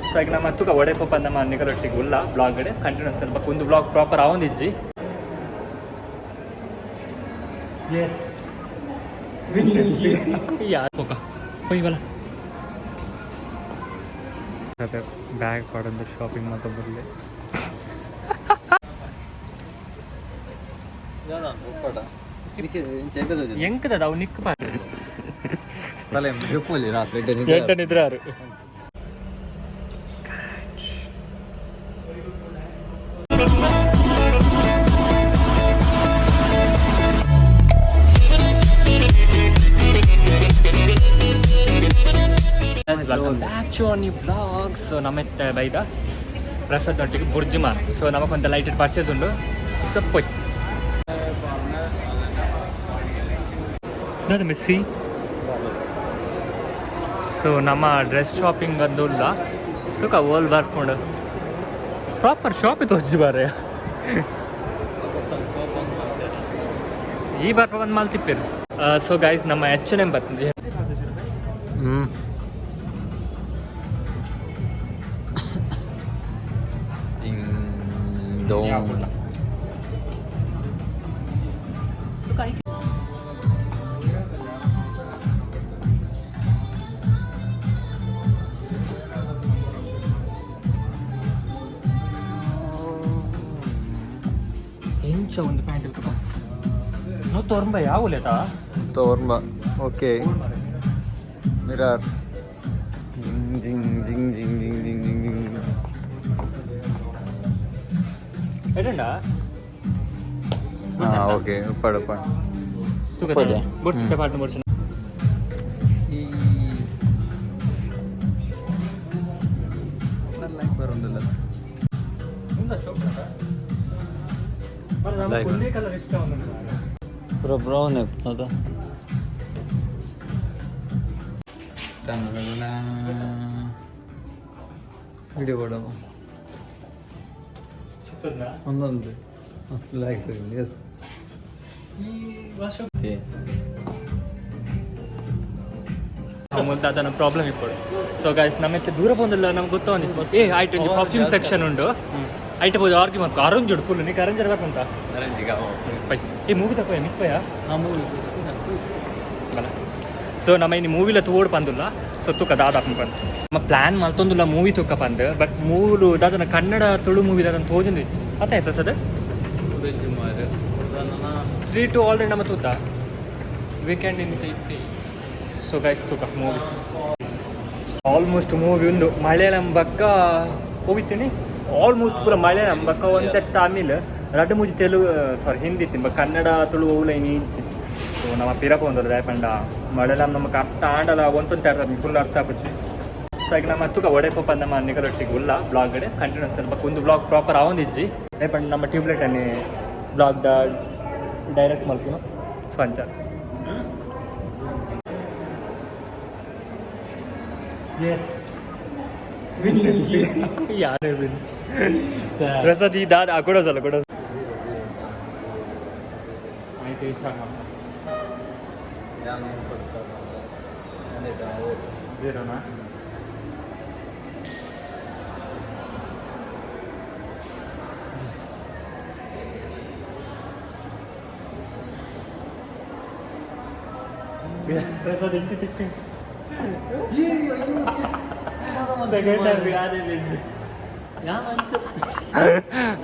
So ಈಗ ನಮ್ಮ ಹತ್ತುಗ ಒಡೆ ಪಪ್ಪ ನಮ್ಮ ನಿಗರೊಟ್ಟಿಗೆ ಉಲ್ಲ ಬ್ಲಾಗ್ ಗಡೆ ಕಂಟಿನ್ಯೂಸ್ ಸ್ವಲ್ಪ ಒಂದು ಬ್ಲಾಗ್ ಪ್ರಾಪರ್ ಆವೊಂದಿಜ್ಜಿ ಎಸ್ ಹೋಯ್ವಲ್ಲ ಬ್ಯಾಗ್ ಪಡೊಂದು ಶಾಪಿಂಗ್ ಮಾತ್ರ ಬರಲಿ ಎಂಕದ ಅವು ನಿಕ್ಕ ರಾತ್ರಿ ನಿದ್ರಾರು welcome back to new blog. So ನಮ್ಮತ್ತೆ ಬೈದ ಪ್ರಸಾದ್ ಒಟ್ಟಿಗೆ ಬುರ್ಜುಮಾನ್. ಸೊ ನಮಗೊಂದು ಲೈಟೆಡ್ ಪರ್ಚೇಸ್ ಉಂಡು ಸಪ್ಪೊಯ್ ಮೆಸ್ಸಿ. ಸೊ ನಮ್ಮ ಡ್ರೆಸ್ ಶಾಪಿಂಗ್ ಅಂದುಲ್ಲ ತುಕ ಓಲ್ ಬರ್ಕೊಂಡು ಪ್ರಾಪರ್ ಶಾಪ್ ತೋರಿಸಿ ಬಾರೆ ಈ ಬರ್ಪ ಬಂದು ಮಾಲ್ ತಿಪ್ಪಿರು. ಸೊ ಗೈಸ್ ನಮ್ಮ H&M ಬರ್ತದೆ. ಎಂಚ ಒಂದು ಪ್ಯಾಂಟ್ ಇರ್ತದೆ ನೋ ತೋರ್ಂಬ ಯಾವ ಲೇತಾ ತೋರ್ಂಬ ಓಕೆ ಮಿರರ್ ಜಿಂಗ್ ಜಿಂಗ್ ಜಿಂಗ್ ಜಿಂಗ್ ಜಿಂಗ್ ಜಿಂಗ್ ಜಿಂಗ್ ಜಿಂಗ್ ಎಡಂಡಾ ಓಕೆ ಪಡ ಪಡ ಸುಗದ ಬೊಡ್ಸಿಟ ಪಾಟ್ನ ಬೊಡ್ಸಿನ ಈ ಲೈಕ್ ಬರೋದಿಲ್ಲ ಮುಂದ ಶೋಕನಾ ಲೈಕ್ ಒಂದೇ ಕಲರ್ ಇಷ್ಟ ಒಂದು ಪೂರ ಬ್ರೌನ್ ಅದು ವಿಡಿಯೋ ಕೊಡವ ಒಂದೊಂದು ಮಸ್ತ್ ಲೈಕ್ ಎಸ್ ಮುಂದೆ ಅದನ್ನ ಪ್ರಾಬ್ಲಮ್ ಇಪ್ಪಡು. ಸೊ ಗೈಸ್ ನಮ್ಮತ್ತೆ ದೂರ ಬಂದಿಲ್ಲ ನಮ್ಗೆ ಗೊತ್ತೊಂದಿತ್ತು ಆಯ್ತು ಒಂದು ಪರ್ಫ್ಯೂಮ್ ಸೆಕ್ಷನ್ ಉಂಟು ಐಟೆ ಬೋದು ಆರ್ಗಿ ಮತ್ತು ಅರಂಜ್ ಉಂಟು ಫುಲ್ ನೀನು ಅರಂಜ್ ಇರಬೇಕಂತ ಪೈ ಮೂವಿ ತಕೋಯ ಮಿಕ್ಪಯ ಮೂವಿ ಬಲ. ಸೊ ನಮ್ಮ ಇನ್ನು ಮೂವಿಲ ತೋಡ್ ಬಂದಿಲ್ಲ ಸೊ ತುಕ ದಾದಾಪ ಬಂದು ನಮ್ಮ ಪ್ಲ್ಯಾನ್ ಮಲ್ತೊಂದಿಲ್ಲ ಮೂವಿ ತುಕ್ಕ ಬಂದು ಬಟ್ ಮೂಲು ದಾದನ ಕನ್ನಡ ತುಳು ಮೂವಿ ದಾದನ ತೋಜಂದು ಇತ್ತು ಅತ್ತ ಪ್ರಸಾದ್ ಸ್ಟ್ರೀಟು ಆಲ್ರೆಡಿ ನಮ್ಮ ತೂತ ವೀಕೆಂಡ್ ಇಂತ ಇತ್ತು. ಸೊ ಗೈಸ್ ತುಕ ಮೂವಿ ಆಲ್ಮೋಸ್ಟ್ ಮೂವಿ ಒಂದು ಮಲಯಾಳಂ ಬಕ್ಕ ಹೋಗಿತ್ತೀನಿ ಆಲ್ಮೋಸ್ಟ್ ಪೂರ ಮಲಯಾಳಂ ಬಕ್ಕ ಒಂತೆ ತಮಿಳ್ ರಡ್ಡು ಮುಜಿ ತೆಲುಗು ಸಾರಿ ಹಿಂದಿ ತಿಂಬ ಕನ್ನಡ ತುಳು ಓವುಲ ನೀಚಿ. ಸೊ ನಮ್ಮ ಪಿರಪ ಒಂದಲ್ಲ ದಾಯಪಂಡ ಮಲಯಾಳಂ ನಮಗೆ ಅರ್ಥ ಆಂಡಲ ಒಂತೊಂದು ಅರ್ಥ ಫುಲ್ ಅರ್ಥ ಆಪಚ್ಚಿ. ಸೊ ಈಗ ನಮ್ಮ ಹತ್ತುಗ ಒಡೆ ಪಪ್ಪ ನಮ್ಮ ನಿಗರೊಟ್ಟಿಗೆ ಉಲ್ಲ ಬ್ಲಾಗ್ ಗಡೆ ಕಂಟಿನ್ಯೂಸ್ ಸ್ವಲ್ಪ ಒಂದು ಬ್ಲಾಗ್ ಪ್ರಾಪರ್ ಆವೊಂದಿಜ್ಜಿ ದಾಯಪಂಡ ನಮ್ಮ ಟ್ಯೂಬ್ಲೈಟ್ ಅನ್ನಿ ಬ್ಲಾಗ್ದ ಡೈರೆಕ್ಟ್ ಮಲ್ಪುನು ಸೊ ಅಂಚ ಎಸ್ ಯಾರೇ ಬಿನ್ ಪ್ರಸಾದ್ ಈ ದಾದ ಕೊಡೋಸಲ್ಲ ಕೊಡೋದು ಆಯ್ತು ಇಷ್ಟ ಜೀರೋನಾ ಪ್ರಸಾದ್ ಇಂಟಿ ತಿಕ್ಕಿ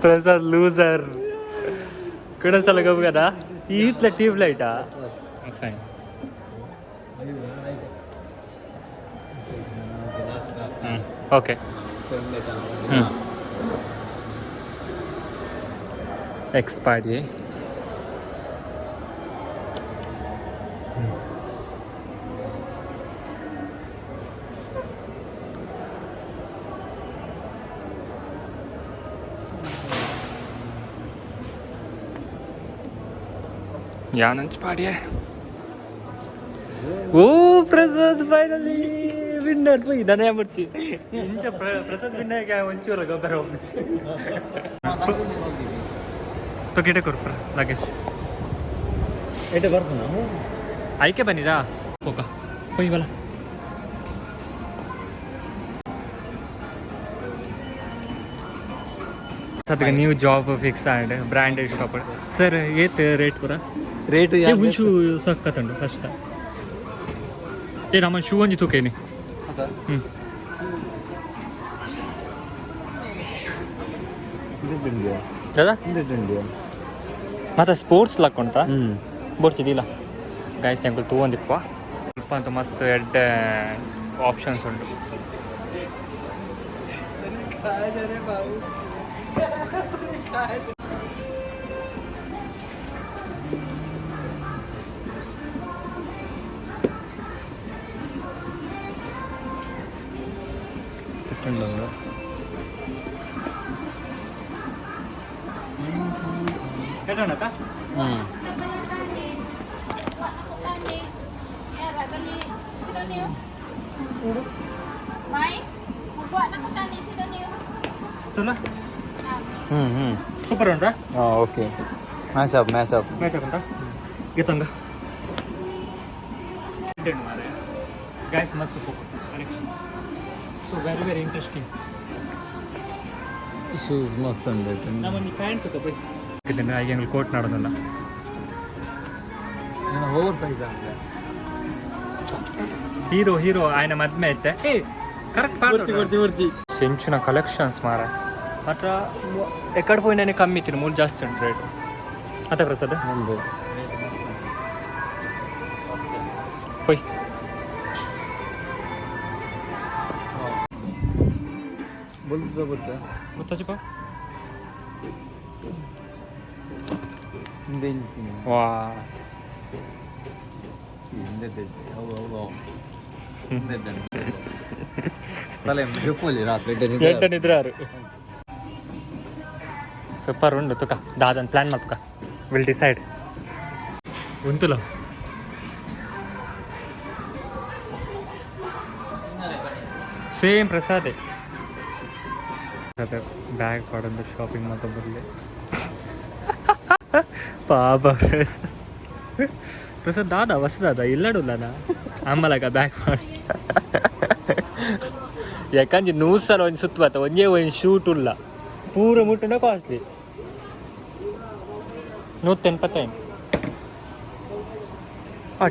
ಪ್ರಸಾದ್ ಲೂಸರ್ ಕಡಸಲ ಗಬ್ కదా ఈట్ల ట్యూబ్ లైటా ఫైన్ ఓకే ఎక్స్పైరీ ಯಾನಂಚ್ ಪಾಡಿಯೇ ಓ ಪ್ರಸಾದ್ ಫೈನಲಿ ವಿನ್ನರ್ ಪೋಯಿ ನನಗೆ ಮುಚ್ಚಿ ಇಂಚ ಪ್ರಸಾದ್ ವಿನ್ನರ್ಗೆ ಒಂಚೂರು ಗೊಬ್ಬರ ಹೋಗ್ಬಿಚ್ಚಿ ತೊಗೆಟೆ ಕೊರ್ಪ್ರ ನಾಗೇಶ್ ಏಟೆ ಬರ್ತಾನ ಆಯ್ಕೆ ಬನ್ನಿರಾ ಹೋಗ ಹೋಯ್ ಬಲ सद्या न्यू जॉब फिक्स आहे ब्रँडेड शॉप सर येत रेट पुरा ರೇಟ್ फुल शू ಸಕ್ಕತ್ತುಂಟು ಫಸ್ಟ್ ನಮ್ಮ ಶೂ ಒಂಜಿ ತೂಕೇನಿ दादा ಮತ್ತೆ ಸ್ಪೋರ್ಟ್ಸ್ ಲಾಕ್ ಉಂಟಾ ಬೋಡ್ಸಿದಿಲ್ಲ ಗಾಯ್ಸ್ ಎಂಕಲ್ ತಗೊಂಡಿಪ್ಪ ಸ್ವಲ್ಪ ಅಂತ ಮಸ್ತ್ ಎಡ್ಡ ಆಪ್ಷನ್ಸ್ ಉಂಟು ಕೇಳೋಣಕ್ಕ तुला ಸೂಪರ್ ಉಂಟಾ ಓಕೆ ಮ್ಯಾಚ್ ಅಪ್ ಉಂಟಾ ಗೀತಂಗ ಗೈಸ್ ಮಸ್ತ್ so very very interesting shoes ಮಸ್ತ್ ಉಂಟು ನಮ್ಮಲ್ಲಿ ಪ್ಯಾಂಟ್ ತಗೋ ಇದನ್ನು ಈಗ ಕೋಟ್ ಮಾಡೋದಲ್ಲ ಓವರ್ ಸೈಜ್ ಹೀರೋ ఆయన ಮದ್ಮೆ ಐತೆ ಏ ಕರೆಕ್ಟ್ సెంచిన కలెక్షన్స్ మారా మాత్ర ఎక్కడ పోయినా కమ్మి ఇచ్చిన మూడు జాస్తి ఉంటుంది రేటు అంతే ప్రసాద్ పోయి ಗೊತ್ತಾ ಚಿಪ್ಪ ವಾ ಎಂಟನಿದ್ರಾರು ಸೂಪರ್ ಉಂಡು ತುಕ ದಾದನ್ ಪ್ಲಾನ್ ಮಾಡ್ಕ ವಿಲ್ ಡಿಸೈಡ್ ಉಂತುಲ ಸೇಮ್ ಪ್ರಸಾದೆ ಬ್ಯಾಗ್ ಪಡೊಂದು ಶಾಪಿಂಗ್ ಮಾತ್ರ ಬರಲಿ ಪಾಪ ಪ್ರಸಾದ್ ದಾದ ಹೊಸದಾದ ಇಲ್ಲಡುಲ್ಲನ ಅಮ್ಮಲಗ ಬ್ಯಾಗ್ ಮಾಡಿ ಯಾಕಂದ್ರೆ 100 ಸಲ ಒಂದು ಸುತ್ತ ಬತ್ತ ಒಂದೇ ಒಂದು ಶೂಟ್ ಇಲ್ಲ ಪೂರ ಮುಟ್ಟುಂಡ ಕಾಸ್ಟ್ಲಿ 185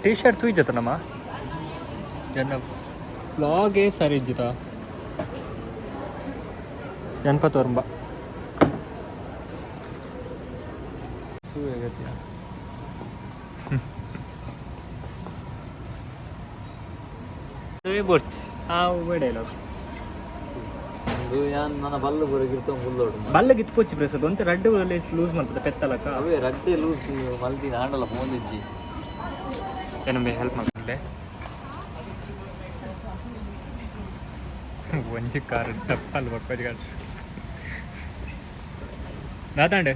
ಟಿ ಶರ್ಟ್ ತೂ ಇಜ್ಜತ ನಮ್ಮ ನನ್ನ ಬ್ಲಾಗೇ ಸರಿ ಇಜ್ಜಿತ 80 ರುಂಬ ನನ್ನ ಬಲ್ಲು ಬರಗಿರ್ತ ಮುಲ್ಲೋಡು ಬಲ್ಲ ಗಿತ್ಕೊಚ್ಚಿ ಪ್ರಸಾದ್ ಒಂತ ರಡ್ಡು ಲೂಸ್ ಮಾಡ್ತದೆ ಪೆತ್ತಲಕ್ಕ ಅವೇ ರಡ್ಡೆ ಲೂಸ್ ಮಲ್ತಿ ಆಂಡಲ್ಲ ಫೋನ್ ಇಜ್ಜಿ ಏನೊಮ್ಮೆ ಹೆಲ್ಪ್ ಮಾಡ್ಕೊಂಡೆ ಒಂಜಿ ಕಾರು ಚಪ್ಪಲ್ ಬಕ್ಕೋಜಿ ಕಾರು ದಾತಾಂಡೆ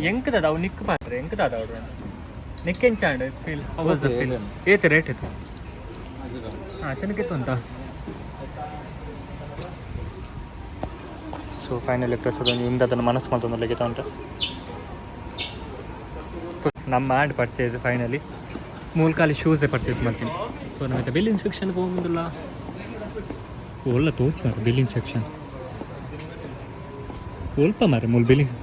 ಎಂಕದ ಅವು ನಿಕ್ ಪಾಟ್ರೆ ಎಂಕದ ಅವ್ರು ನಿಕ್ಕೆಂಚಾಂಡ್ ಫೀಲ್ ಹೌಸ್ ಫೀಲ್ ಏತೆ ರೇಟ್ ಇತ್ತು ಹಾಂ ಚೆನ್ನಾಗಿತ್ತು ಅಂತ ಸೊ ಫೈನಲಿ ಪ್ರಸಾದ್ ಇಂದ ಅದನ್ನು ಮನಸ್ಸು ಮಾತೊಂದಲ್ಲಿಗಿತ್ತು ಉಂಟು ನಮ್ಮ ಮಾಡಿ ಪರ್ಚೇಸ್ ಫೈನಲಿ ಮೂಲ್ಕಾಲಿ ಶೂಸೇ ಪರ್ಚೇಸ್ ಮಾಡ್ತೀನಿ ಸೊ ನಮಗೆ ಬಿಲ್ಲಿಂಗ್ ಸೆಕ್ಷನ್ಗೆ ಹೋಗೋದಿಲ್ಲ ಒಳ್ಳೆ ತೋಚಿ ಮಾರ ಬಿಲ್ಲಿಂಗ್ ಸೆಕ್ಷನ್ ಸ್ವಲ್ಪ ಮಾರೆ ಮೂಲ ಬಿಲ್ಲಿಂಗ್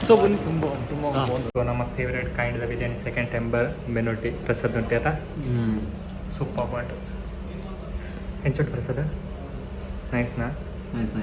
ಸೊ ಒಂದು ತುಂಬ ನಮ್ಮ ಫೇವ್ರೇಟ್ ಕೈಂಡ್ ಬಿರಿಯಾನಿ ಸೆಕೆಂಡ್ ಟೆಂಬರ್ ಬೆನ್ನೊಟ್ಟಿ ಪ್ರಸಾದ್ ಉಂಟು ಆಯ್ತಾ ಸೂಪರ್ ಪಾಯಿಂಟ್ ಎಂಚೊಟ್ಟು ಪ್ರಸಾದ್ ನೈಸ್ನಾ ನೈಸ್